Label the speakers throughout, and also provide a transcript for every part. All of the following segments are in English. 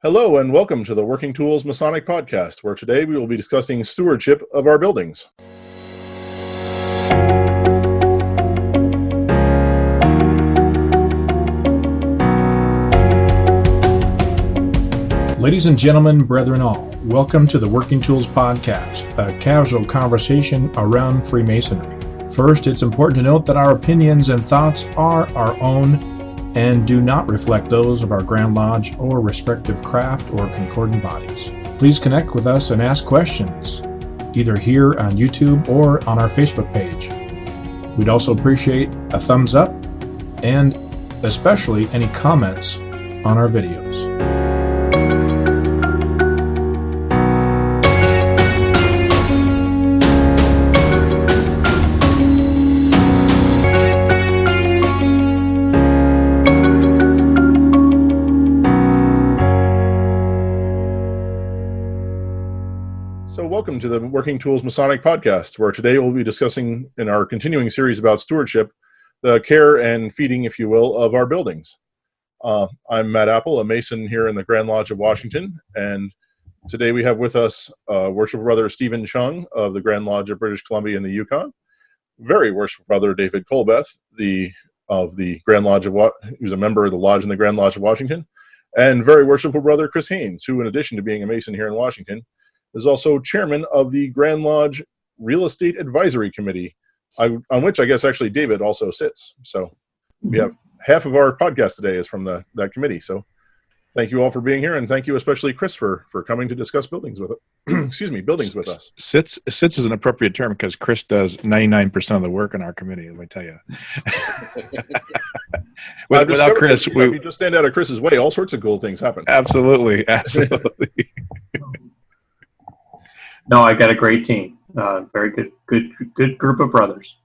Speaker 1: Hello and welcome to the Working Tools Masonic Podcast, where today we will be discussing stewardship of our buildings.
Speaker 2: Ladies and gentlemen, brethren all, welcome to the Working Tools Podcast, a casual conversation around Freemasonry. First, it's important to note that our opinions and thoughts are our own and do not reflect those of our Grand Lodge or respective craft or concordant bodies. Please connect with us and ask questions, either here on YouTube or on our Facebook page. We'd also appreciate a thumbs up and especially any comments on our videos.
Speaker 1: Welcome to the Working Tools Masonic Podcast, where today we'll be discussing, in our continuing series about stewardship, the care and feeding, if you will, of our buildings. I'm Matt Appel, a Mason here in the Grand Lodge of Washington, and today we have with us Worshipful Brother Stephen Chung of the Grand Lodge of British Columbia in the Yukon, very Worshipful Brother David Colbeth, of the Grand Lodge who's a member of the Lodge in the Grand Lodge of Washington, and very Worshipful Brother Chris Haynes, who, in addition to being a Mason here in Washington, is also chairman of the Grand Lodge Real Estate Advisory Committee, on which I guess actually David also sits. So we have half of our podcast today is from that committee. So thank you all for being here, and thank you especially Chris for coming to discuss buildings with buildings with us.
Speaker 3: Sits is an appropriate term because Chris does 99% of the work in our committee. Let me tell you. Without Chris,
Speaker 1: if you just stand out of Chris's way, all sorts of cool things happen.
Speaker 3: Absolutely.
Speaker 4: No, I got a great team. Very good group of brothers.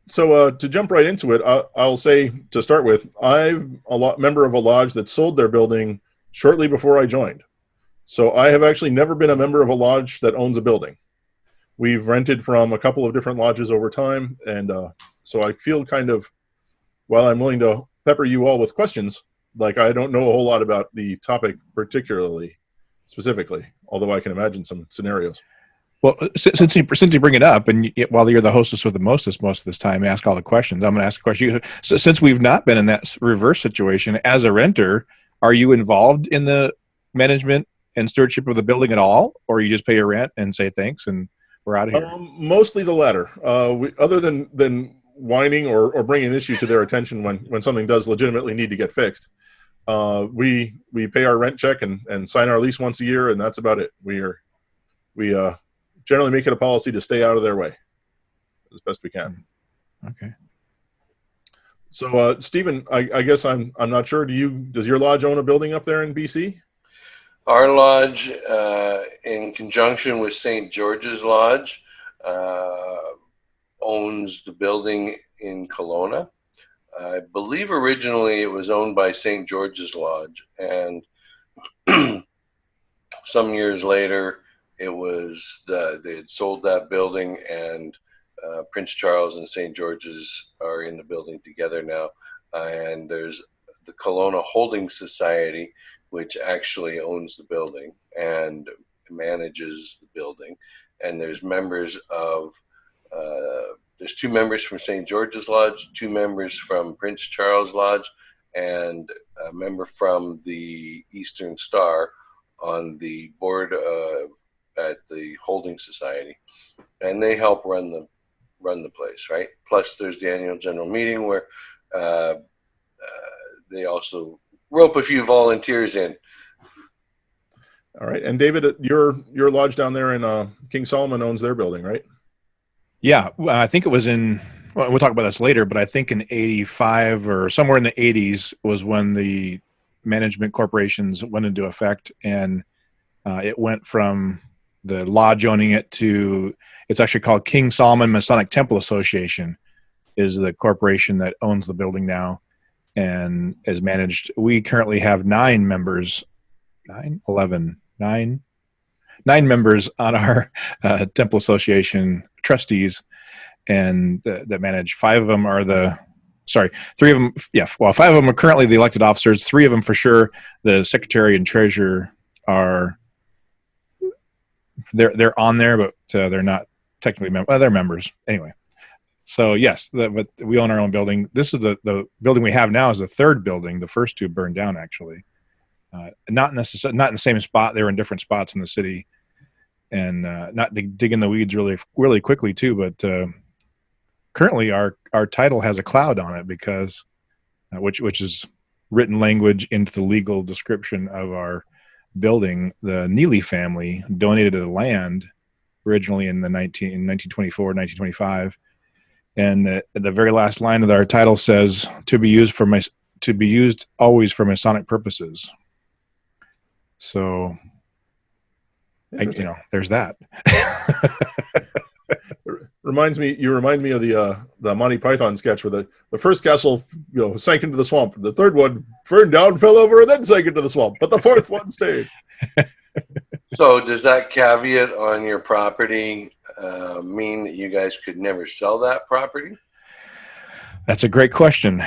Speaker 1: So to jump right into it, I'll say to start with, I'm a member of a lodge that sold their building shortly before I joined. So I have actually never been a member of a lodge that owns a building. We've rented from a couple of different lodges over time, and so I feel kind of, while I'm willing to pepper you all with questions, like I don't know a whole lot about the topic particularly. Specifically, although I can imagine some scenarios.
Speaker 3: Well, since you bring it up, and while you're the hostess with the mostest most of this time, ask all the questions. I'm going to ask a question. So, since we've not been in that reverse situation, as a renter, are you involved in the management and stewardship of the building at all, or you just pay your rent and say thanks and we're out of here?
Speaker 1: Mostly the latter. Other than whining or bringing an issue to their attention when something does legitimately need to get fixed. We pay our rent check and sign our lease once a year, and that's about it. We generally make it a policy to stay out of their way as best we can.
Speaker 3: Okay.
Speaker 1: So, Stephen, I guess I'm not sure. Does your lodge own a building up there in BC?
Speaker 5: Our lodge, in conjunction with St. George's Lodge, owns the building in Kelowna. I believe originally it was owned by St. George's Lodge, and some years later it was they had sold that building, and Prince Charles and St. George's are in the building together now, and there's the Kelowna Holding Society, which actually owns the building and manages the building, and there's members of there's 2 members from St. George's Lodge, 2 members from Prince Charles Lodge, and a member from the Eastern Star on the board at the Holding Society, and they help run the place, right? Plus, there's the annual general meeting where they also rope a few volunteers in.
Speaker 1: All right, and David, your lodge down there in King Solomon owns their building, right?
Speaker 3: Yeah, I think it was we'll talk about this later, but I think in 85 or somewhere in the 80s was when the management corporations went into effect, and it went from the lodge owning it to, it's actually called King Solomon Masonic Temple Association is the corporation that owns the building now and is managed. We currently have 9 members, 9 members on our Temple Association trustees, and that manage. 5 of them are the sorry, 3 of them. Yeah, well, 5 of them are currently the elected officers. 3 of them for sure. The secretary and treasurer are they're on there, but they're not technically members. Well, they're members anyway. So yes, but we own our own building. This is the building we have now is the 3rd building. The first 2 burned down actually. Not in the same spot. They were in different spots in the city, and not to dig in the weeds really quickly too. But currently, our title has a cloud on it because, which is written language into the legal description of our building. The Neely family donated the land originally in 1924, 1925, and the very last line of our title says to be used always for Masonic purposes. So, there's that.
Speaker 1: You remind me of the Monty Python sketch where the first castle sank into the swamp, the 3rd one burned down, fell over, and then sank into the swamp, but the 4th one stayed.
Speaker 5: So does that caveat on your property mean that you guys could never sell that property?
Speaker 3: That's a great question.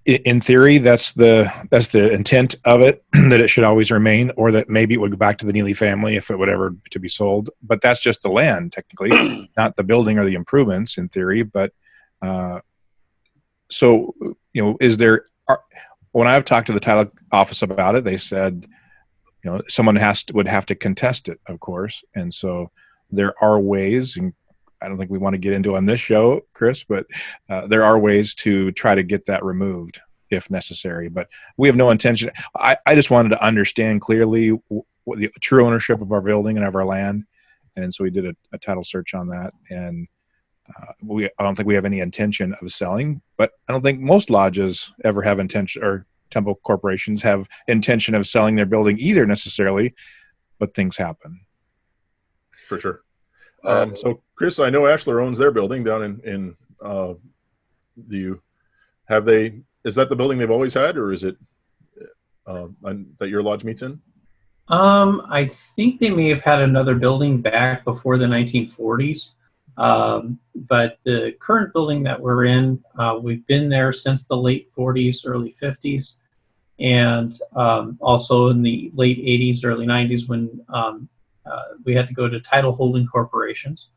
Speaker 3: In theory, that's the intent of it, that it should always remain, or that maybe it would go back to the Neely family if it would ever to be sold. But that's just the land, technically, not the building or the improvements in theory. But so, when I've talked to the title office about it, they said, someone would have to contest it, of course. And so there are ways, and I don't think we want to get into on this show, Chris, but there are ways to try to get that removed if necessary. But we have no intention. I just wanted to understand clearly what the true ownership of our building and of our land. And so we did a title search on that. And I don't think we have any intention of selling, but I don't think most lodges ever have intention, or temple corporations have intention of selling their building either necessarily, but things happen.
Speaker 1: For sure. So Chris, I know Ashler owns their building down in is that the building they've always had, or is it that your lodge meets in?
Speaker 4: I think they may have had another building back before the 1940s. But the current building that we're in, we've been there since the late 40s, early 50s, and also in the late 80s, early 90s when we had to go to title holding corporations.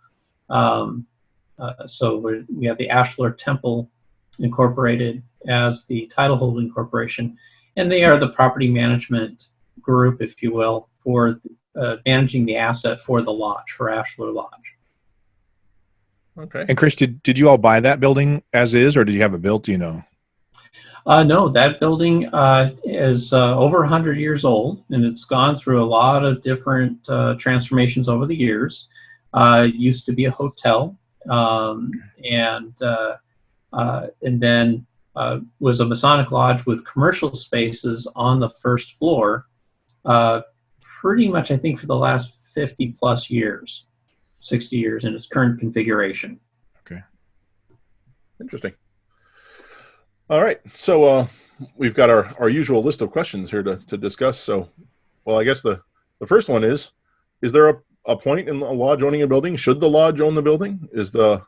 Speaker 4: So we have the Ashler Temple Incorporated as the title holding corporation, and they are the property management group, if you will, for managing the asset for the lodge, for Ashler Lodge.
Speaker 1: Okay.
Speaker 3: And Chris, did you all buy that building as is, or did you have it built?
Speaker 4: No, that building is over 100 years old, and it's gone through a lot of different transformations over the years. It used to be a hotel, and then was a Masonic lodge with commercial spaces on the first floor, pretty much, I think, for the last 50 plus years. 60 years in its current configuration.
Speaker 3: Okay.
Speaker 1: Interesting. All right. So we've got our usual list of questions here to discuss. So, well, I guess the first one is there a point in a lodge owning a building? Should the lodge own the building? Is there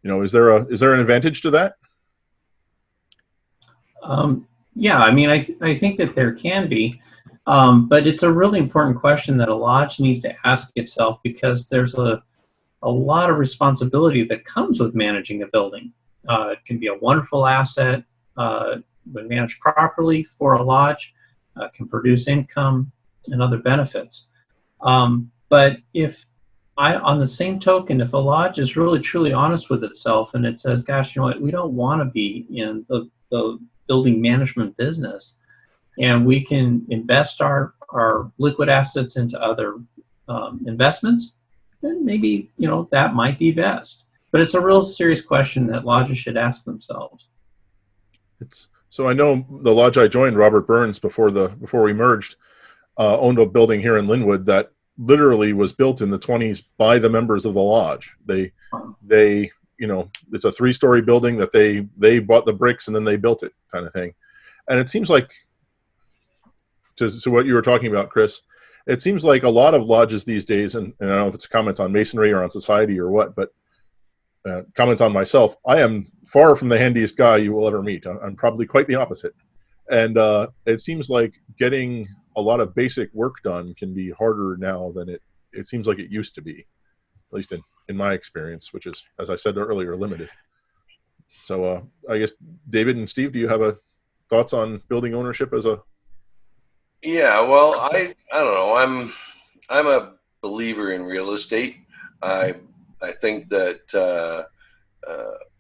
Speaker 1: an advantage to that?
Speaker 4: Yeah, I mean, I think that there can be. But it's a really important question that a lodge needs to ask itself, because there's a lot of responsibility that comes with managing a building. It can be a wonderful asset when managed properly for a lodge, can produce income and other benefits. But on the same token, if a lodge is really truly honest with itself and it says, gosh, you know what, we don't want to be in the building management business, and we can invest our liquid assets into other investments, then maybe, that might be best. But it's a real serious question that lodges should ask themselves.
Speaker 1: So I know the lodge I joined, Robert Burns, before we merged, owned a building here in Linwood that literally was built in the 1920s by the members of the lodge. They it's a 3-story building that they bought the bricks and then they built it, kind of thing. And it seems like, to what you were talking about, Chris, it seems like a lot of lodges these days, and I don't know if it's a comment on masonry or on society or what, but comment on myself. I am far from the handiest guy you will ever meet. I'm probably quite the opposite. And it seems like getting a lot of basic work done can be harder now than it seems like it used to be, at least in my experience, which is, as I said earlier, limited. So I guess, David and Steve, do you have thoughts on building ownership as a...
Speaker 5: Yeah, well, I don't know. I'm a believer in real estate. I think that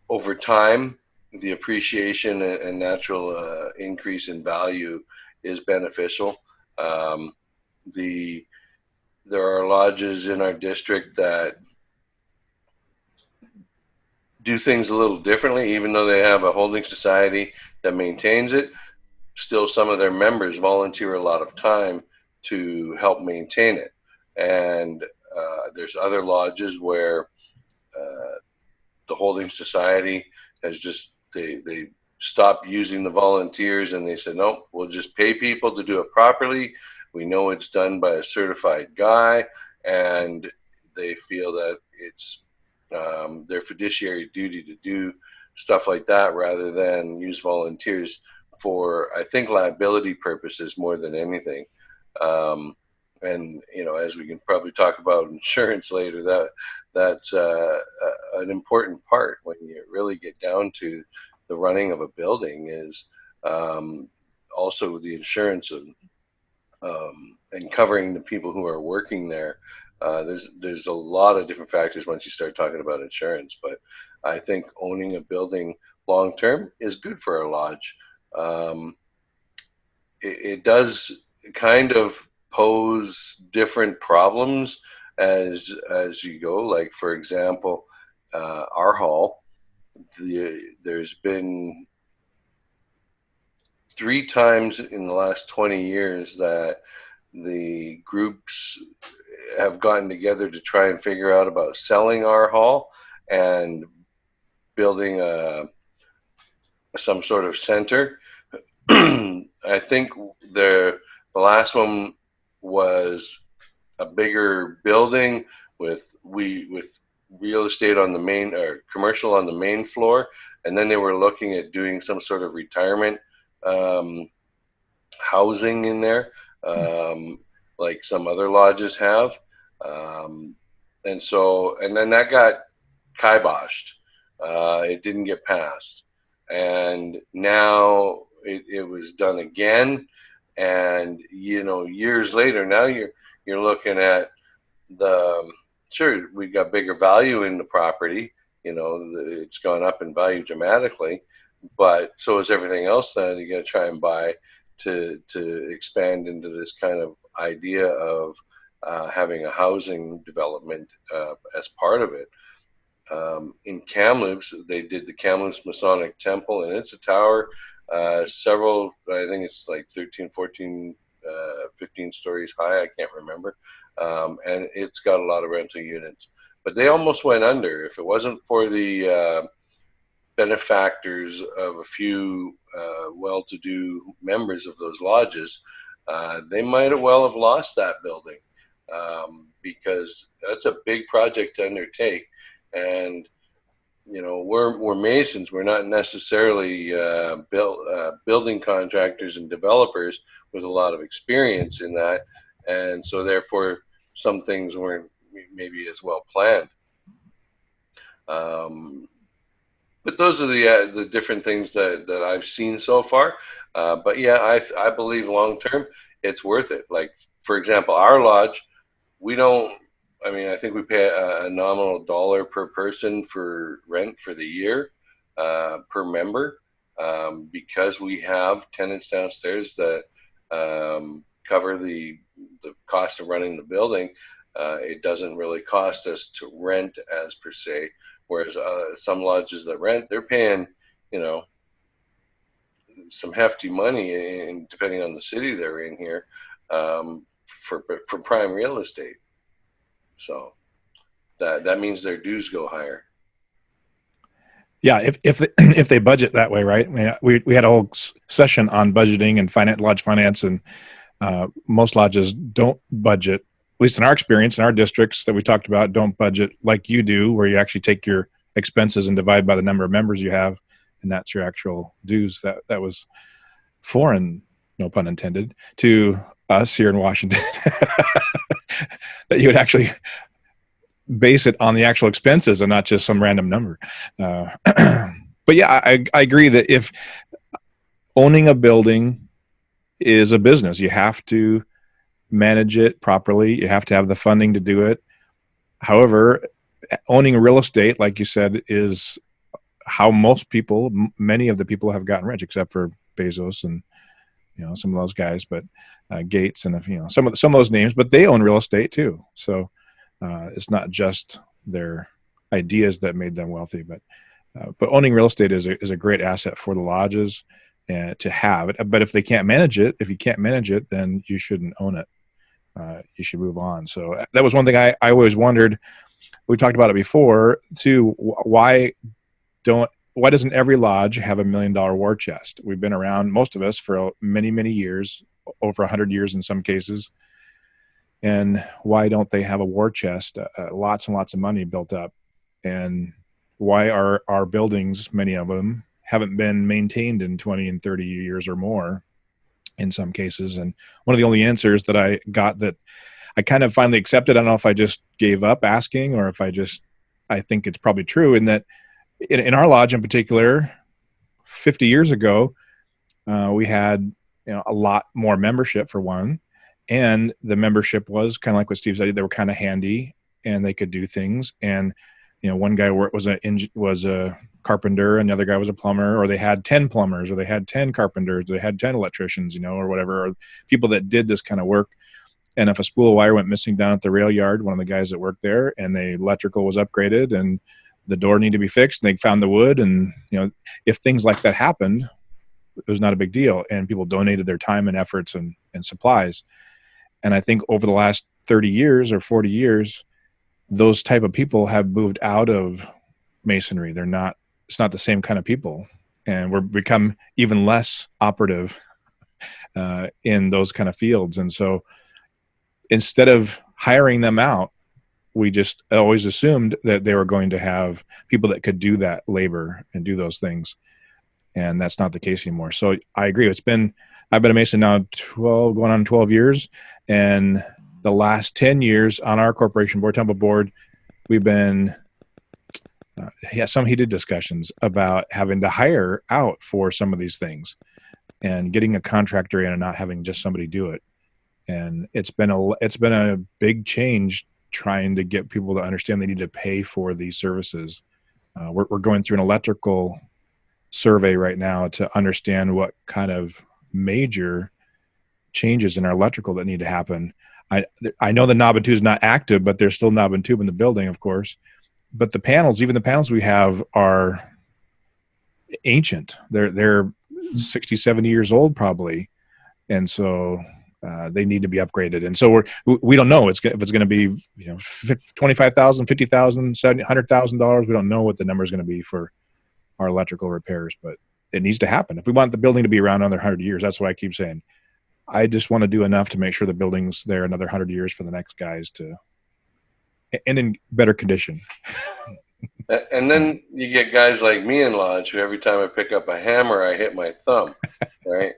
Speaker 5: over time, the appreciation and natural increase in value is beneficial. There are lodges in our district that do things a little differently, even though they have a holding society that maintains it. Still, some of their members volunteer a lot of time to help maintain it. And there's other lodges where the holding society has just, they stopped using the volunteers, and they said, no, we'll just pay people to do it properly. We know it's done by a certified guy, and they feel that it's their fiduciary duty to do stuff like that rather than use volunteers for, I think, liability purposes more than anything. And, you know, as we can probably talk about insurance later, that's an important part when you really get down to the running of a building is also the insurance of, and covering the people who are working there. There's a lot of different factors once you start talking about insurance, but I think owning a building long term is good for a lodge. It does kind of pose different problems as you go. Like, for example, our hall, there's been 3 times in the last 20 years that the groups have gotten together to try and figure out about selling our hall and building some sort of center. I think the last one was a bigger building with real estate on the main, or commercial on the main floor, and then they were looking at doing some sort of retirement housing in there, like some other lodges have, and then that got kiboshed. It didn't get passed, and now it was done again. And you know, years later, now you're looking at sure, we got bigger value in the property. You know, it's gone up in value dramatically, but so is everything else that you got to try and buy to expand into this kind of idea of having a housing development as part of it. In Kamloops, they did the Kamloops Masonic Temple, and it's a tower, several, I think it's like 13, 14, 15 stories high, I can't remember, and it's got a lot of rental units. But they almost went under. If it wasn't for the benefactors of a few well-to-do members of those lodges, they might well have lost that building, because that's a big project to undertake. And you know, we're masons. We're not necessarily building contractors and developers with a lot of experience in that, and so therefore some things weren't maybe as well planned. But those are the different things that I've seen so far. But yeah, I believe long term it's worth it. Like, for example, our lodge, we don't. I mean, I think we pay a nominal $1 per person for rent for the year, per member, because we have tenants downstairs that cover the cost of running the building. It doesn't really cost us to rent as per se, whereas some lodges that rent, they're paying, you know, some hefty money, and depending on the city they're in here, for prime real estate. So that means their dues go higher.
Speaker 3: Yeah, if they budget that way, right? We had a whole session on budgeting and lodge finance, and most lodges don't budget. At least in our experience, in our districts that we talked about, don't budget like you do, where you actually take your expenses and divide by the number of members you have, and that's your actual dues. That was foreign, no pun intended, to us here in Washington. That you would actually base it on the actual expenses and not just some random number. But yeah, I agree that if owning a building is a business, you have to manage it properly. You have to have the funding to do it. However, owning real estate, like you said, is how most people, many of the people have gotten rich, except for Bezos and some of those guys, but Gates and some of those names. But they own real estate too, so it's not just their ideas that made them wealthy. But owning real estate is a great asset for the lodges to have it. But if they can't manage it, if you can't manage it, then you shouldn't own it. You should move on. So that was one thing I always wondered. We talked about it before too. Why doesn't every lodge have $1 million war chest? We've been around, most of us, for many, many years, over 100 years in some cases. And why don't they have a war chest, lots and lots of money built up? And why are our buildings, many of them, haven't been maintained in 20 and 30 years or more in some cases? And one of the only answers that I got that I kind of finally accepted, I don't know if I just gave up asking or if I think it's probably true, in that in our lodge in particular, 50 years ago, we had a lot more membership for one, and the membership was kind of like what Steve said. They were kind of handy and they could do things. And one guy was a carpenter, and the other guy was a plumber, or they had 10 plumbers, or they had 10 carpenters, or they had 10 electricians, or whatever, or people that did this kind of work. And if a spool of wire went missing down at the rail yard, one of the guys that worked there, and the electrical was upgraded and the door needed to be fixed, and they found the wood, and if things like that happened, it was not a big deal, and people donated their time and efforts and supplies. And I think over the last 30 years or 40 years, those type of people have moved out of masonry. It's not the same kind of people, and we're become even less operative in those kind of fields. And so instead of hiring them out, we just always assumed that they were going to have people that could do that labor and do those things. And that's not the case anymore. So I agree. I've been a Mason now going on 12 years. And the last 10 years on our corporation board, Temple board, we've been, some heated discussions about having to hire out for some of these things and getting a contractor in and not having just somebody do it. And it's been a big change trying to get people to understand they need to pay for these services. We're going through an electrical survey right now to understand what kind of major changes in our electrical that need to happen. I know the knob and tube is not active, but there's still knob and tube in the building, of course. But even the panels we have are ancient. They're 60, 70 years old probably. And so they need to be upgraded. And so we don't know if it's going to be $25,000, $50,000, $100,000. We don't know what the number is going to be for our electrical repairs, but it needs to happen. If we want the building to be around another 100 years, that's what I keep saying. I just want to do enough to make sure the building's there another 100 years for the next guys and in better condition.
Speaker 5: And then you get guys like me in lodge who every time I pick up a hammer, I hit my thumb, right?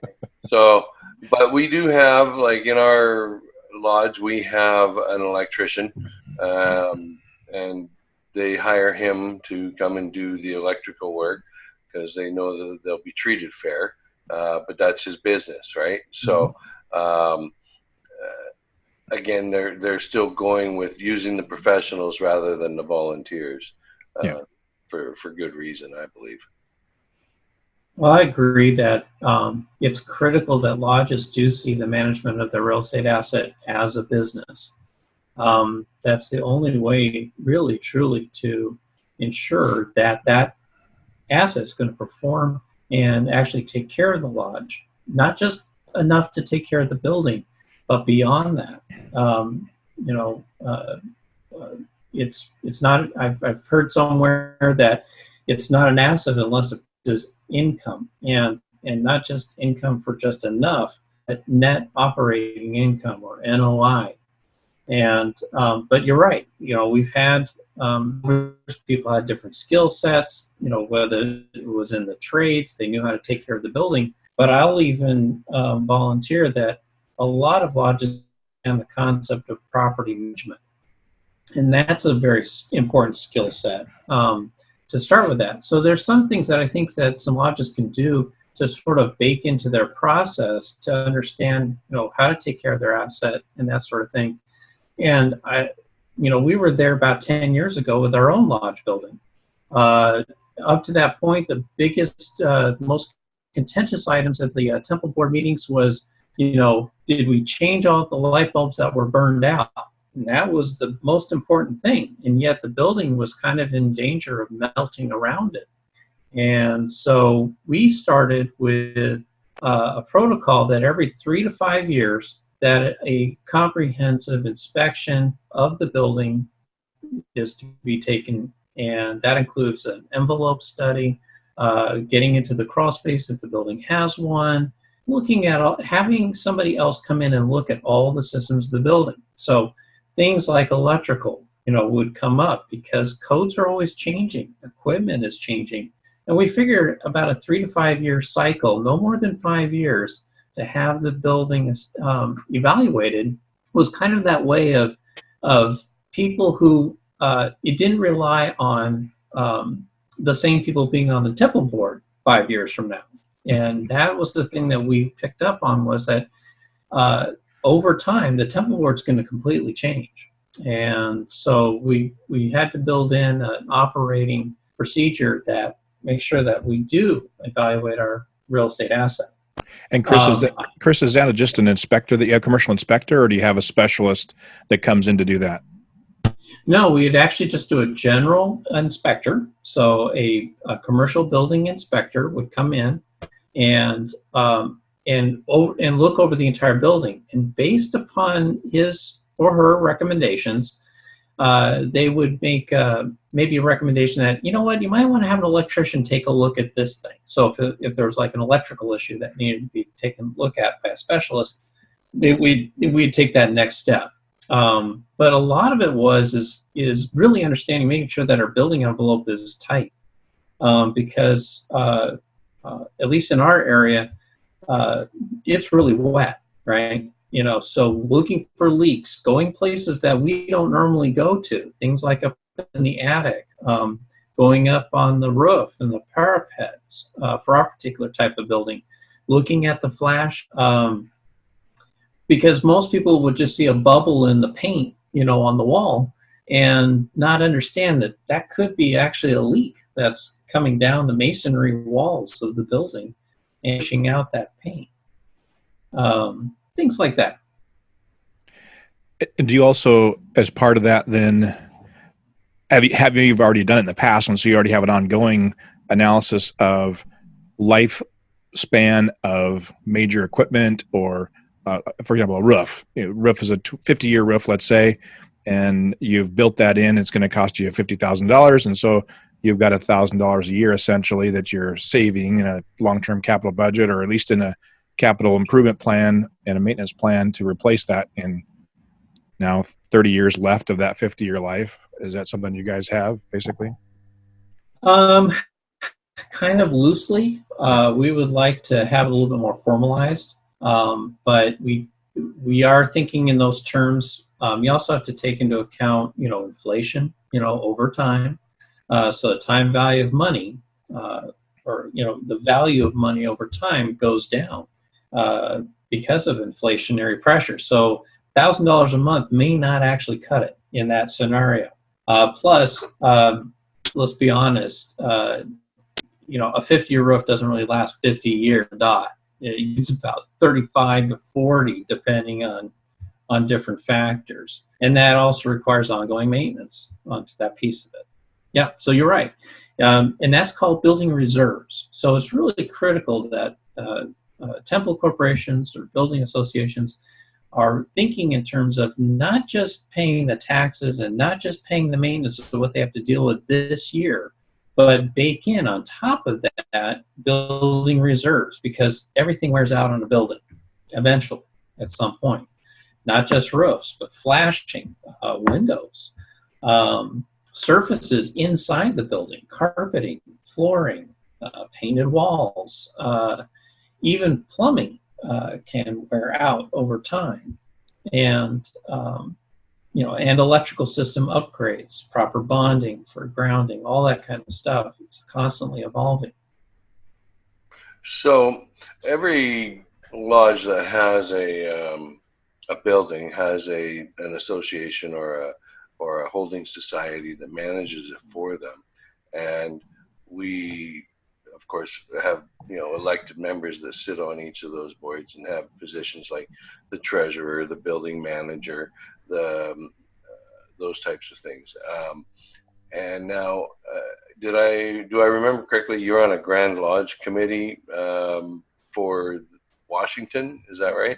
Speaker 5: So, but we do have, like in our lodge, we have an electrician, and they hire him to come and do the electrical work because they know that they'll be treated fair, but that's his business, right? So, again, they're still going with using the professionals rather than the volunteers, for good reason, I believe.
Speaker 4: Well, I agree that it's critical that lodges do see the management of their real estate asset as a business. That's the only way, really, truly, to ensure that that asset is going to perform and actually take care of the lodge. Not just enough to take care of the building, but beyond that. It's not. I've heard somewhere that it's not an asset unless it is income, and not just income for just enough, but net operating income, or NOI. And but you're right. We've had people had different skill sets. Whether it was in the trades, they knew how to take care of the building. But I'll even volunteer that a lot of lodges and the concept of property management, and that's a very important skill set to start with that. So there's some things that I think that some lodges can do to sort of bake into their process to understand, how to take care of their asset and that sort of thing. And we were there about 10 years ago with our own lodge building. Up to that point, the biggest, most contentious items at the temple board meetings was, did we change all the light bulbs that were burned out? And that was the most important thing. And yet the building was kind of in danger of melting around it. And so we started with a protocol that every 3 to 5 years, that a comprehensive inspection of the building is to be taken, and that includes an envelope study, getting into the crawl space if the building has one, looking at having somebody else come in and look at all the systems of the building. So things like electrical, would come up because codes are always changing, equipment is changing, and we figured about a 3 to 5 year cycle, no more than 5 years, to have the building evaluated was kind of that way of people who it didn't rely on the same people being on the temple board 5 years from now. And that was the thing that we picked up on, was that over time the temple board's going to completely change. And so we had to build in an operating procedure that makes sure that we do evaluate our real estate asset.
Speaker 3: And Chris, is that just an inspector, a commercial inspector, or do you have a specialist that comes in to do that?
Speaker 4: No, we'd actually just do a general inspector. So a commercial building inspector would come in and look over the entire building. And based upon his or her recommendations, they would make maybe a recommendation that, you might want to have an electrician take a look at this thing. So if there was like an electrical issue that needed to be taken a look at by a specialist, we'd take that next step. But a lot of it is really understanding, making sure that our building envelope is tight, because at least in our area, it's really wet, right? So looking for leaks, going places that we don't normally go to, things like up in the attic, going up on the roof and the parapets for our particular type of building, looking at the flash, because most people would just see a bubble in the paint, on the wall, and not understand that that could be actually a leak that's coming down the masonry walls of the building and pushing out that paint. Things like that.
Speaker 3: And do you also, as part of that, then you've already done it in the past, and so you already have an ongoing analysis of lifespan of major equipment, or for example, a roof. Roof is a 50-year roof, let's say, and you've built that in. It's going to cost you $50,000, and so you've got $1,000 a year essentially that you're saving in a long-term capital budget, or at least in a capital improvement plan and a maintenance plan to replace that in now 30 years left of that 50-year life. Is that something you guys have, basically?
Speaker 4: Kind of loosely. We would like to have it a little bit more formalized, but we are thinking in those terms. You also have to take into account, inflation, over time. So the time value of money, or the value of money over time goes down because of inflationary pressure. So $1,000 a month may not actually cut it in that scenario. Plus, let's be honest, a 50-year roof doesn't really last 50 years. It's about 35 to 40, depending on different factors. And that also requires ongoing maintenance onto that piece of it. Yeah, so you're right. And that's called building reserves. So it's really critical that temple corporations or building associations are thinking in terms of not just paying the taxes and not just paying the maintenance of what they have to deal with this year, but bake in on top of that building reserves, because everything wears out on a building eventually at some point. not just roofs, but flashing, windows, surfaces inside the building, carpeting, flooring, painted walls, even plumbing can wear out over time, and and electrical system upgrades, proper bonding for grounding, all that kind of stuff. It's constantly evolving.
Speaker 5: So every lodge that has a building has an association or a holding society that manages it for them, and we, of course, have elected members that sit on each of those boards and have positions like the treasurer, the building manager, those types of things. And now, do I remember correctly? You're on a Grand Lodge committee for Washington. Is that right?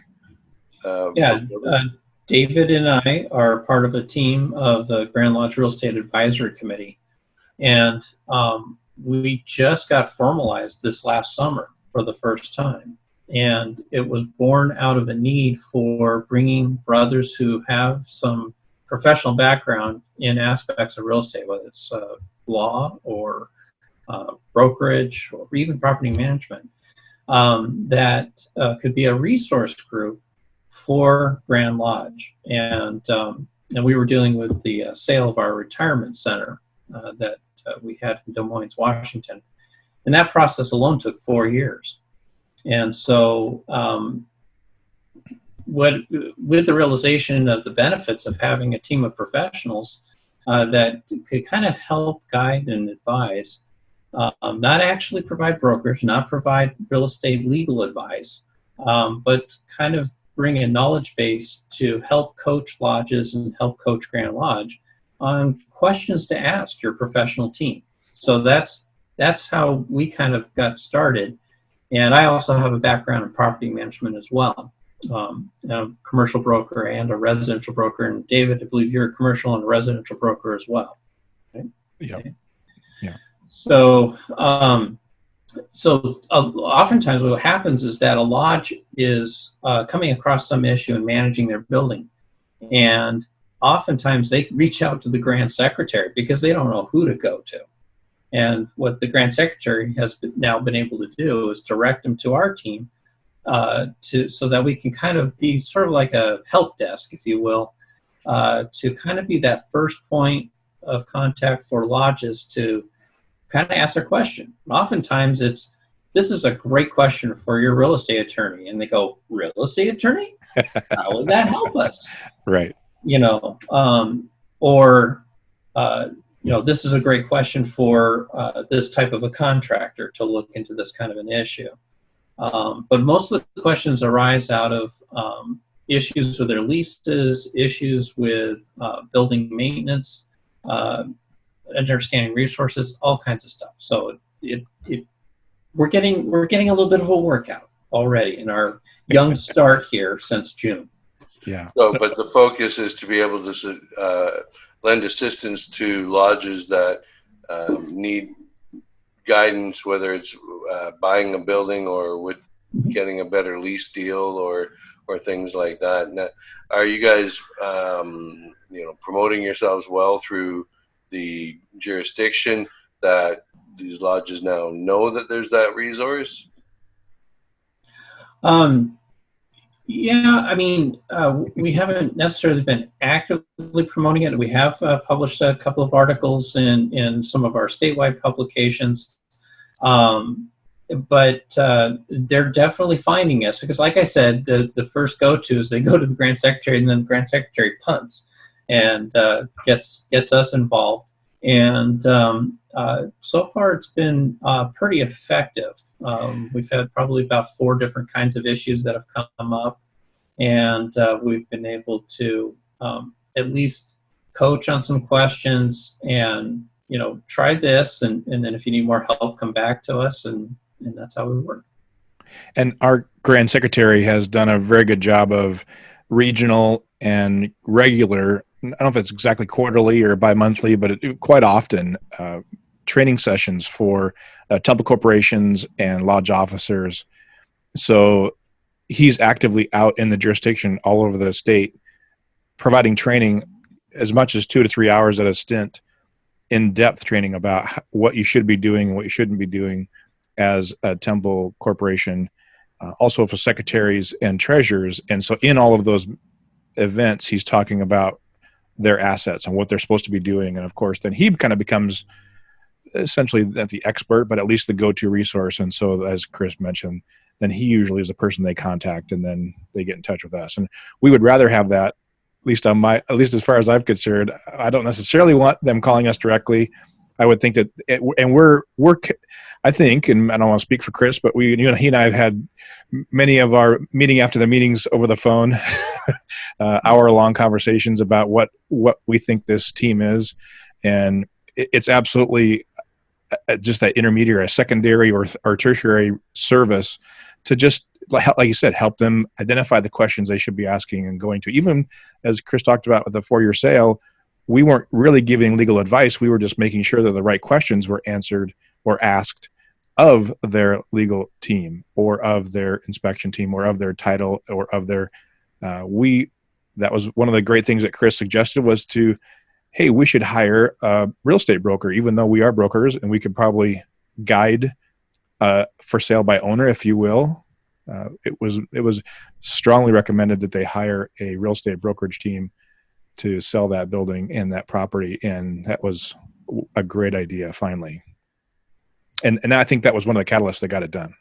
Speaker 4: Yeah. David and I are part of a team of the Grand Lodge Real Estate Advisory Committee, and we just got formalized this last summer for the first time. And it was born out of a need for bringing brothers who have some professional background in aspects of real estate, whether it's law or brokerage or even property management, that could be a resource group for Grand Lodge. And we were dealing with the sale of our retirement center that we had in Des Moines, Washington. And that process alone took 4 years. And so with the realization of the benefits of having a team of professionals that could kind of help guide and advise, not actually provide brokers, not provide real estate legal advice, but kind of bring a knowledge base to help coach lodges and help coach Grand Lodge on questions to ask your professional team. So that's how we kind of got started. And I also have a background in property management as well. A commercial broker and a residential broker. And David, I believe you're a commercial and a residential broker as well. Right?
Speaker 3: Yeah.
Speaker 4: Okay.
Speaker 3: Yeah.
Speaker 4: So, oftentimes what happens is that a lodge is coming across some issue and managing their building. And oftentimes they reach out to the Grand Secretary because they don't know who to go to. And what the Grand Secretary has now been able to do is direct them to our team so that we can kind of be sort of like a help desk, if you will, to kind of be that first point of contact for lodges to kind of ask their question. Oftentimes this is a great question for your real estate attorney. And they go, real estate attorney? How would that help us?
Speaker 3: Right.
Speaker 4: This is a great question for this type of a contractor to look into this kind of an issue. But most of the questions arise out of issues with their leases, issues with building maintenance, understanding resources, all kinds of stuff. So we're getting a little bit of a workout already in our young start here since June.
Speaker 3: Yeah.
Speaker 5: So, but the focus is to be able to lend assistance to lodges that need guidance, whether it's buying a building or with getting a better lease deal or things like that. And are you guys promoting yourselves well through the jurisdiction that these lodges now know that there's that resource?
Speaker 4: Yeah, I mean, we haven't necessarily been actively promoting it. We have published a couple of articles in some of our statewide publications, but they're definitely finding us because, like I said, the first go-to is they go to the Grand Secretary, and then the Grand Secretary punts and gets us involved. And so far, it's been pretty effective. We've had probably about 4 different kinds of issues that have come up, and we've been able to at least coach on some questions and, try this, and then if you need more help, come back to us, and that's how we work.
Speaker 3: And our Grand Secretary has done a very good job of regional and regular, I don't know if it's exactly quarterly or bi-monthly, but quite often, training sessions for temple corporations and lodge officers. So he's actively out in the jurisdiction all over the state, providing training as much as 2 to 3 hours at a stint, in-depth training about what you should be doing and what you shouldn't be doing as a temple corporation, also for secretaries and treasurers. And so in all of those events, he's talking about their assets and what they're supposed to be doing. And of course, then he kind of becomes essentially the expert, but at least the go-to resource. And so, as Chris mentioned, then he usually is the person they contact, and then they get in touch with us. And we would rather have that, at least as far as I've considered. I don't necessarily want them calling us directly. I would think that, I think, and I don't want to speak for Chris, but he and I have had many of our meeting after the meetings over the phone, hour-long conversations about what we think this team is. And it's absolutely just that intermediary, a secondary or tertiary service to just, like you said, help them identify the questions they should be asking and going to. Even as Chris talked about with the 4-year sale, we weren't really giving legal advice. We were just making sure that the right questions were answered or asked of their legal team or of their inspection team or of their title or of their, that was one of the great things that Chris suggested was hey, we should hire a real estate broker, even though we are brokers, and we could probably guide for sale by owner, if you will. It was strongly recommended that they hire a real estate brokerage team to sell that building and that property, and that was a great idea finally. And I think that was one of the catalysts that got it done.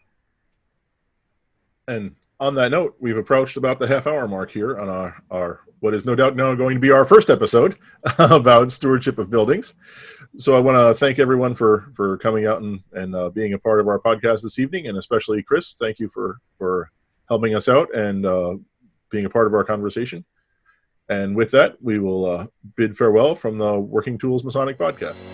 Speaker 1: And on that note, we've approached about the half-hour mark here on our what is no doubt now going to be our first episode about stewardship of buildings. So I want to thank everyone for coming out and being a part of our podcast this evening, and especially Chris. Thank you for helping us out and being a part of our conversation. And with that, we will bid farewell from the Working Tools Masonic Podcast.